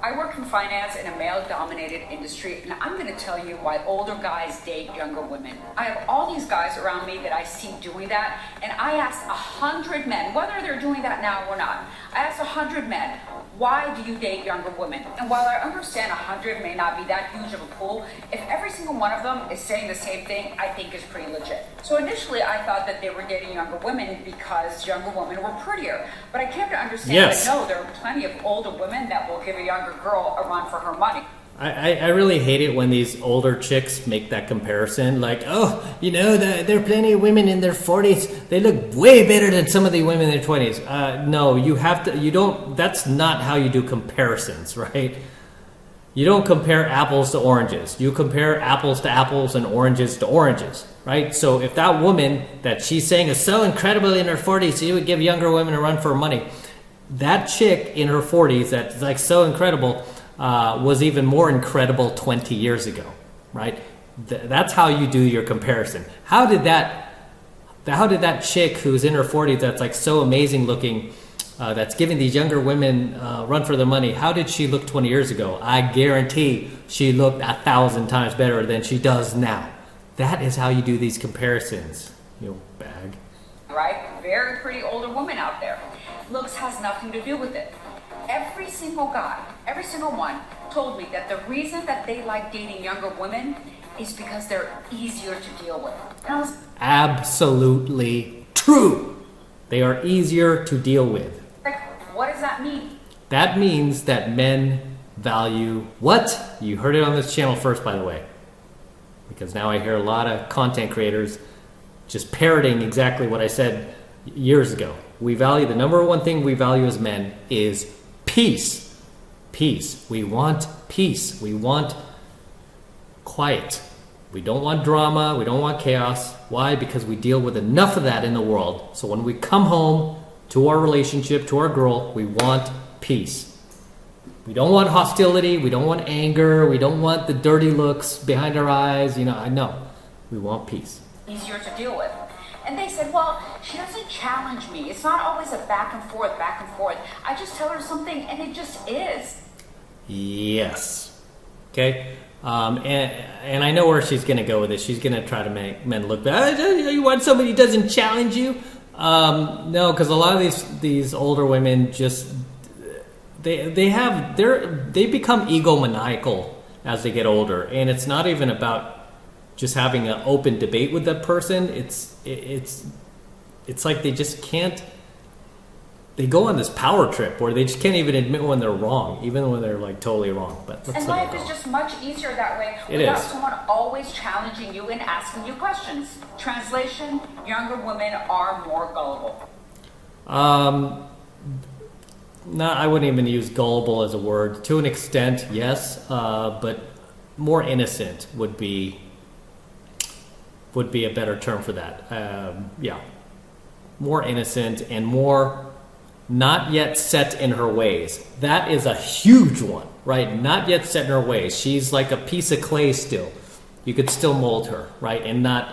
I work in finance in a male-dominated industry, and I'm going to tell you why older guys date younger women. I have all these guys around me that I see doing that, and I asked 100 men, whether they're doing that now or not. I asked 100 men, why do you date younger women? And while I understand 100 may not be that huge of a pool, if every single one of them is saying the same thing, I think is pretty legit. So initially I thought that they were dating younger women because younger women were prettier. But I came to understand that no, there are plenty of older women that will give a younger girl a run for her money. I really hate it when these older chicks make that comparison. Like, oh, you know, there are plenty of women in their 40s. They look way better than some of the women in their 20s. No, that's not how you do comparisons, right? You don't compare apples to oranges. You compare apples to apples and oranges to oranges, right? So if that woman that she's saying is so incredible in her 40s, she would give younger women a run for money. That chick in her 40s that's like so incredible was even more incredible 20 years ago, right? That's how you do your comparison. How did that chick who's in her 40s that's like so amazing looking, that's giving these younger women run for their money, how did she look 20 years ago? I guarantee she looked 1,000 times better than she does now. That is how you do these comparisons, you bag. Right? Very pretty older woman out there. Looks has nothing to do with it. Every single guy, every single one, told me that the reason that they like dating younger women is because they're easier to deal with. Absolutely true. They are easier to deal with. Like, what does that mean? That means that men value what? You heard it on this channel first, by the way. Because now I hear a lot of content creators just parroting exactly what I said years ago. The number one thing we value as men is peace. Peace. We want peace. We want quiet. We don't want drama. We don't want chaos. Why? Because we deal with enough of that in the world. So when we come home to our relationship, to our girl, we want peace. We don't want hostility. We don't want anger. We don't want the dirty looks behind our eyes. I know. We want peace. Easier to deal with. And they said, well, she doesn't challenge me. It's not always a back and forth. I just tell her something and it just is. Yes. Okay. And I know where she's going to go with this. She's going to try to make men look bad. You want somebody who doesn't challenge you? No, because a lot of these older women just, they become egomaniacal as they get older. And it's not even about just having an open debate with that person. It's like they just can't. They go on this power trip where they just can't even admit when they're wrong, even when they're like totally wrong. And life is just much easier that way without someone always challenging you and asking you questions. Translation: younger women are more gullible. No, I wouldn't even use gullible as a word. To an extent, yes, but more innocent would be a better term for that. More innocent and more not yet set in her ways. That is a huge one, right? Not yet set in her ways. She's like a piece of clay still. You could still mold her, right? And not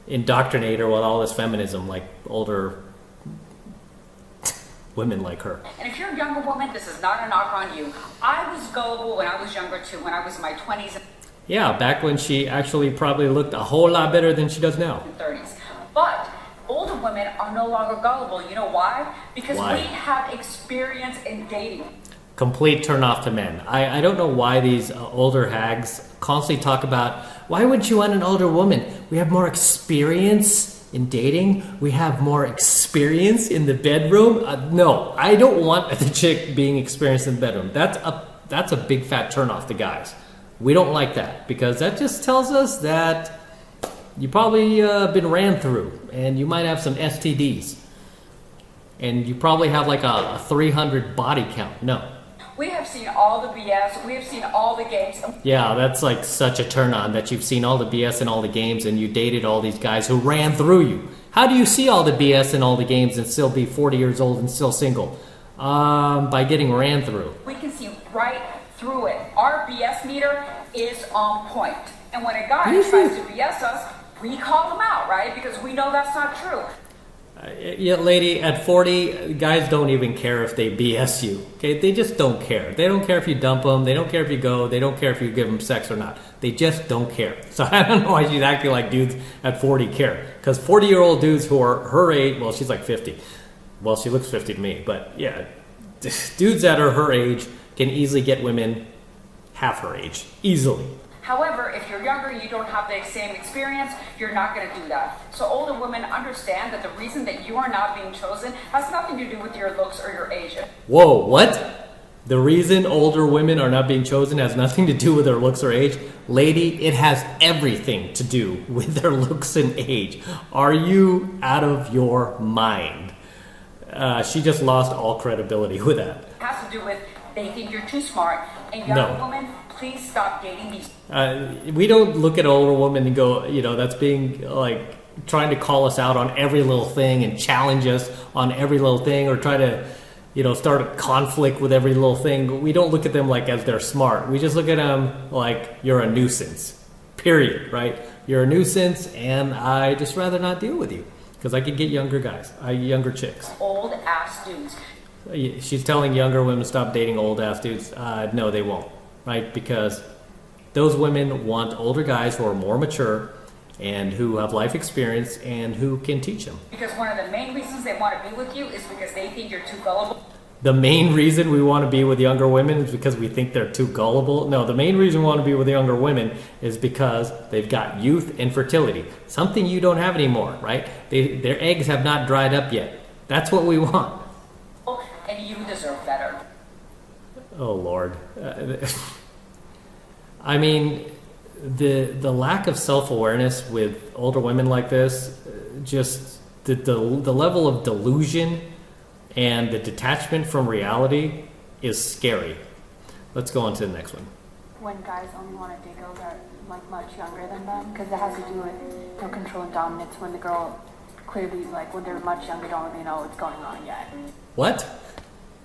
indoctrinate her with all this feminism like older women like her. And if you're a younger woman, this is not a knock on you. I was gullible when I was younger too, when I was in my 20s. Yeah, back when she actually probably looked a whole lot better than she does now. 30s. But older women are no longer gullible. You know why? Because we have experience in dating. Complete turn off to men. I don't know why these older hags constantly talk about, why wouldn't you want an older woman? We have more experience in dating. We have more experience in the bedroom. No, I don't want the chick being experienced in the bedroom. That's a big fat turn off to guys. We don't like that because that just tells us that you probably been ran through and you might have some STDs and you probably have like a 300 body count. No. We have seen all the BS. We have seen all the games. Yeah, that's like such a turn on that you've seen all the BS and all the games and you dated all these guys who ran through you. How do you see all the BS and all the games and still be 40 years old and still single? By getting ran through. We can see right through it. Our BS meter is on point. And when a guy tries to BS us, we call him out, right? Because we know that's not true. Yeah, lady, at 40, guys don't even care if they BS you. Okay, they just don't care. They don't care if you dump them. They don't care if you go. They don't care if you give them sex or not. They just don't care. So I don't know why she's acting like dudes at 40 care. Because 40-year-old dudes who are her age, well, she's like 50. Well, she looks 50 to me, but yeah, dudes that are her age can easily get women half her age, easily. However, if you're younger, you don't have the same experience, you're not going to do that. So older women understand that the reason that you are not being chosen has nothing to do with your looks or your age. Whoa, what? The reason older women are not being chosen has nothing to do with their looks or age? Lady, it has everything to do with their looks and age. Are you out of your mind? She just lost all credibility with that. It has to do with they think you're too smart. And younger women, please stop dating these. We don't look at older women and go, that's being like trying to call us out on every little thing and challenge us on every little thing, or try to, start a conflict with every little thing. We don't look at them like as they're smart. We just look at them like you're a nuisance, period, right? You're a nuisance, and I just rather not deal with you because I could get younger guys, younger chicks. Old ass dudes. She's telling younger women to stop dating old ass dudes. No, they won't, right? Because those women want older guys who are more mature and who have life experience and who can teach them. Because one of the main reasons they want to be with you is because they think you're too gullible. The main reason we want to be with younger women is because we think they're too gullible. No, the main reason we want to be with younger women is because they've got youth and fertility. Something you don't have anymore, right? Their eggs have not dried up yet. That's what we want. And you deserve better. Oh, Lord. I mean, the lack of self-awareness with older women like this, just the level of delusion and the detachment from reality is scary. Let's go on to the next one. When guys only want to date girls that are like much younger than them, because it has to do with control and dominance. When the girl clearly, when they're much younger, don't really know what's going on yet. What?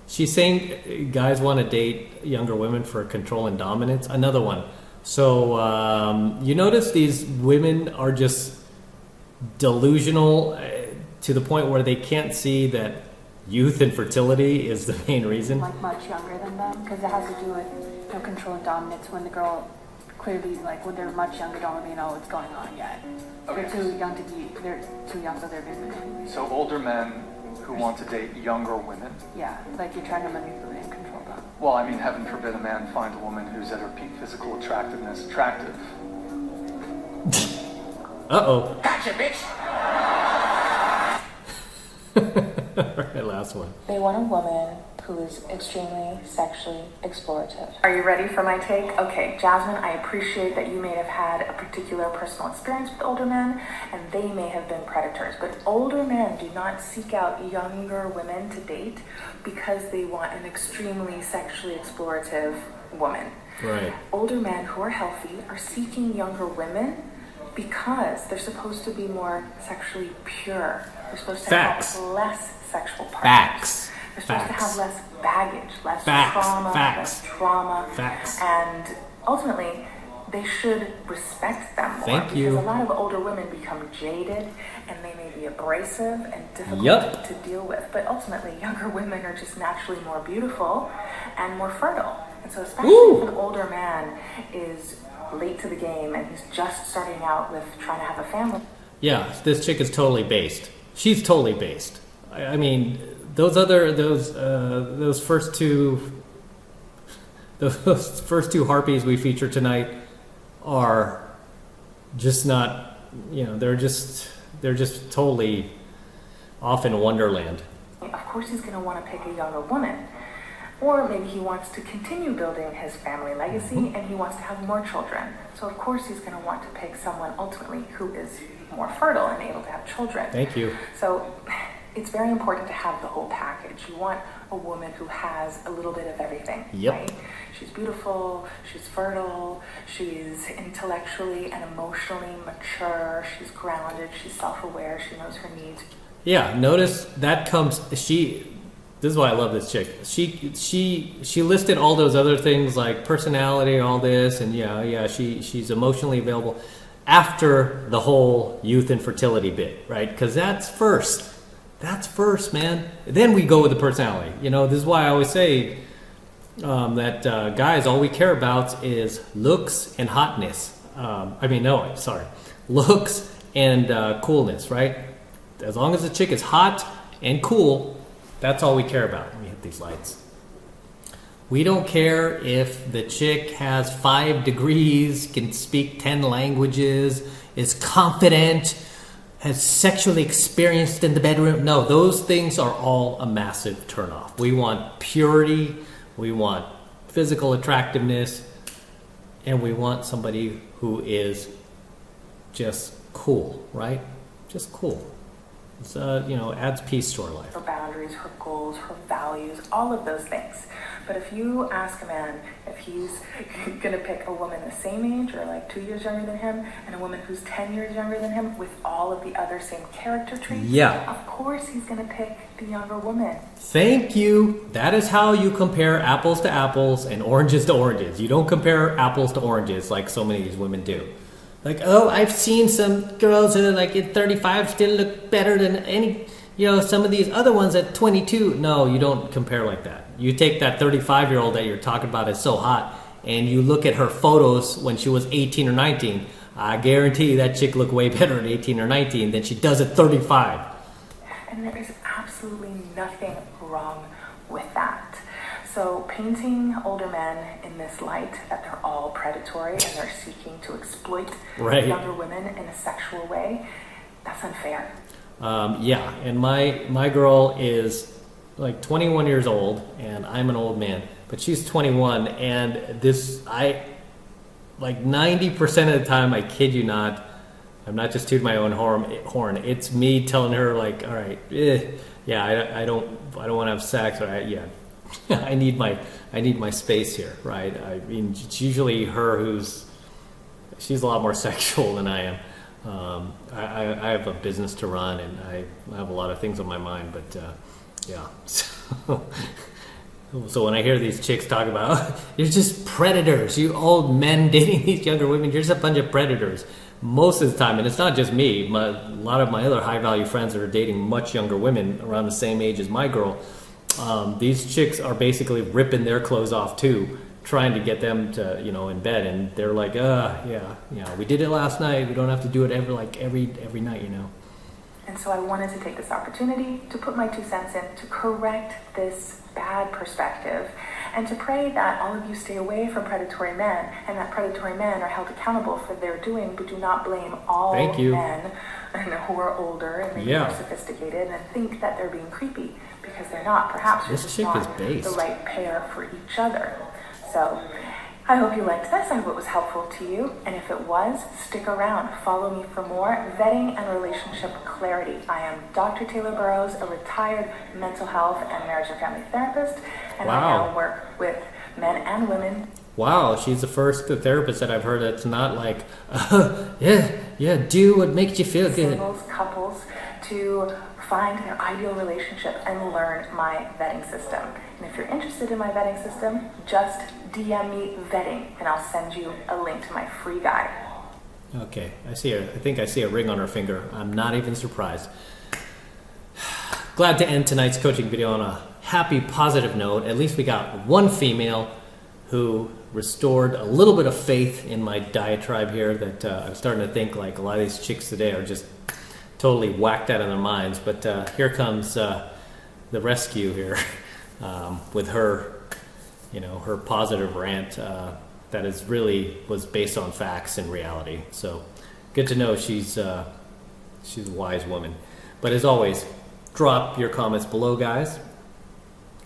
She's saying guys want to date younger women for control and dominance. Another one. So you notice these women are just delusional to the point where they can't see that youth and fertility is the main reason. Like much younger than them, because it has to do with control and dominance. When the girl clearly, when they're much younger, don't really know what's going on yet. Okay. They're too young, so they're busy. So older men who want to date younger women? Yeah, you're trying to manipulate and control them. Well, I mean, heaven forbid a man find a woman who's at her peak physical attractiveness attractive. Uh-oh. Gotcha, bitch! All right, last one. They want a woman who is extremely sexually explorative. Are you ready for my take? Okay, Jasmine, I appreciate that you may have had a particular personal experience with older men, and they may have been predators, but older men do not seek out younger women to date because they want an extremely sexually explorative woman. Right. Older men who are healthy are seeking younger women because they're supposed to be more sexually pure. They're supposed to have less sexual partners. Facts. They're supposed to have less baggage, less trauma, Facts. and ultimately, they should respect them more. Thank you. Because a lot of older women become jaded, and they may be abrasive and difficult to deal with. But ultimately, younger women are just naturally more beautiful and more fertile. And so especially if an older man is late to the game and he's just starting out with trying to have a family. Yeah, this chick is totally based. She's totally based. I mean, those first two harpies we feature tonight are just not, they're just totally off in Wonderland. Of course he's going to want to pick a younger woman. Or maybe he wants to continue building his family legacy and he wants to have more children. So of course he's going to want to pick someone ultimately who is more fertile and able to have children. Thank you. So it's very important to have the whole package. You want a woman who has a little bit of everything, right? She's beautiful, she's fertile, she's intellectually and emotionally mature, she's grounded, she's self-aware, she knows her needs. Yeah, notice that comes, this is why I love this chick. She listed all those other things like personality and all this, and she's emotionally available after the whole youth and fertility bit, right? Because that's first. That's first, man. Then we go with the personality. This is why I always say that guys, all we care about is looks and hotness. Looks and coolness, right? As long as the chick is hot and cool, that's all we care about. Let me hit these lights. We don't care if the chick has 5 degrees, can speak 10 languages, is confident, has sexually experienced in the bedroom. No, those things are all a massive turnoff. We want purity, we want physical attractiveness, and we want somebody who is just cool, right? Just cool. It's, adds peace to our life. Her boundaries, her goals, her values, all of those things. But if you ask a man if he's going to pick a woman the same age or like 2 years younger than him and a woman who's 10 years younger than him with all of the other same character traits, of course he's going to pick the younger woman. Thank you. That is how you compare apples to apples and oranges to oranges. You don't compare apples to oranges like so many of these women do. Like, oh, I've seen some girls who are like at 35 still look better than any, some of these other ones at 22. No, you don't compare like that. You take that 35-year-old that you're talking about is so hot, and you look at her photos when she was 18 or 19. I guarantee you that chick looked way better at 18 or 19 than she does at 35. And there is absolutely nothing wrong with that. So painting older men in this light that they're all predatory and they're seeking to exploit younger women in a sexual way, that's unfair. And my girl is like 21 years old, and I'm an old man, but she's 21, and like 90% of the time, I kid you not, I'm not just tooting my own horn. It's me telling her like, all right, I don't want to have sex, or I need my space here, right? I mean, it's usually her she's a lot more sexual than I am. I have a business to run, and I have a lot of things on my mind, but so when I hear these chicks talk about, you're just predators, you old men dating these younger women, you're just a bunch of predators. Most of the time, and it's not just me, a lot of my other high-value friends that are dating much younger women around the same age as my girl, these chicks are basically ripping their clothes off too, trying to get them to, in bed, and they're like, we did it last night, we don't have to do it every night, And so I wanted to take this opportunity to put my 2 cents in to correct this bad perspective and to pray that all of you stay away from predatory men and that predatory men are held accountable for their doing, but do not blame all men who are older and maybe more sophisticated and think that they're being creepy, because they're not. Perhaps you're just not the right pair for each other. So I hope you liked this. I hope it was helpful to you. And if it was, stick around. Follow me for more vetting and relationship clarity. I am Dr. Taylor Burrows, a retired mental health and marriage and family therapist. And I now work with men and women. Wow, she's the first therapist that I've heard that's not like, do what makes you feel good. Singles, couples, to find their ideal relationship and learn my vetting system. And if you're interested in my vetting system, just DM me vetting and I'll send you a link to my free guide. Okay, I think I see a ring on her finger. I'm not even surprised. Glad to end tonight's coaching video on a happy, positive note. At least we got one female who restored a little bit of faith in my diatribe here, that I'm starting to think like a lot of these chicks today are just totally whacked out of their minds. But here comes the rescue here with her, her positive rant that is really was based on facts and reality. So good to know she's a wise woman. But as always, drop your comments below, guys.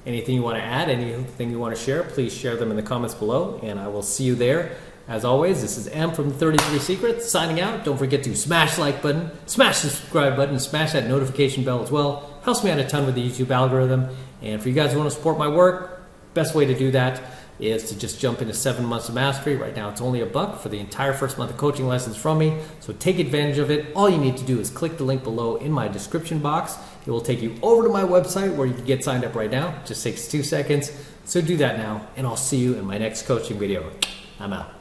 Anything you want to add, anything you want to share, please share them in the comments below, and I will see you there. As always, this is M from 33 Secrets signing out. Don't forget to smash the like button, smash the subscribe button, smash that notification bell as well. Helps me out a ton with the YouTube algorithm. And for you guys who want to support my work, best way to do that is to just jump into 7 months of mastery. Right now it's only $1 for the entire first month of coaching lessons from me. So take advantage of it. All you need to do is click the link below in my description box. It will take you over to my website where you can get signed up right now. It just takes 2 seconds. So do that now, and I'll see you in my next coaching video. I'm out.